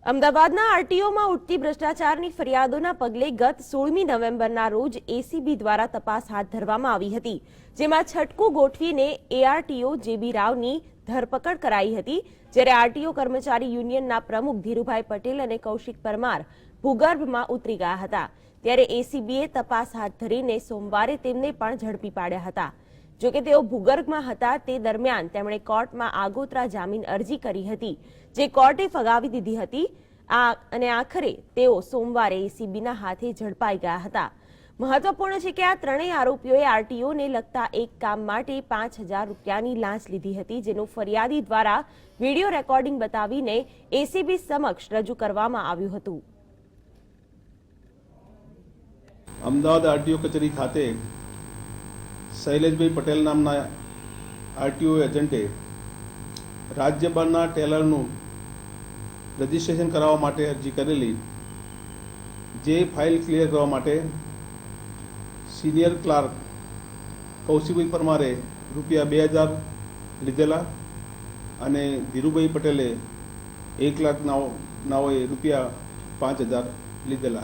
અમદાવાદના આરટીઓમાં ઉઠતી ભ્રષ્ટાચારની ફરિયાદોના પગલે ગત 16મી નવેમ્બરના રોજ એસીબી દ્વારા તપાસ હાથ ધરવામાં આવી હતી, જેમાં છટકું ગોઠવીને એઆરટીઓ જેબી રાવની ધરપકડ કરાઈ હતી, જ્યારે આરટીઓ કર્મચારી યુનિયનના પ્રમુખ ધીરુભાઈ પટેલ અને કૌશિક પરમાર ભૂગર્ભમાં ઉતરી ગયા હતા, ત્યારે એસીબીએ તપાસ હાથ ધરીને સોમવારે તેમને પણ ઝડપી પાડ્યા હતા। જોકે તેઓ ભૂગર્ભમાં હતા તે દરમિયાન તેમણે કોર્ટમાં આગોતરા જામીન અરજી કરી હતી, જે કોર્ટે ફગાવી દીધી હતી અને આખરે તેઓ સોમવારે એસીબીના હાથે ઝડપાઈ ગયા હતા। મહત્વપૂર્ણ છે કે આ ત્રણેય આરોપીઓએ આરટીઓને લગતા એક કામ માટે 5,000 રૂપિયાની લાંચ લીધી હતી, જેનું ફરિયાદી દ્વારા વિડીયો રેકોર્ડિંગ બતાવીને એસીબી સમક્ષ રજૂ કરવામાં આવ્યું હતું। અમદાવાદ આરટીઓ કચેરી ખાતે શૈલેષભાઈ પટેલ નામના આરટીઓ એજન્ટે રાજ્યભરના ટેલરનું રજિસ્ટ્રેશન કરાવવા માટે અરજી કરેલી, જે ફાઇલ ક્લિયર કરવા માટે સિનિયર ક્લાર્ક કૌશિકભાઈ પરમારે રૂપિયા 2,000 લીધેલા અને ધીરુભાઈ પટેલે 1,00,000 નાઓએ રૂપિયા 5,000 લીધેલા।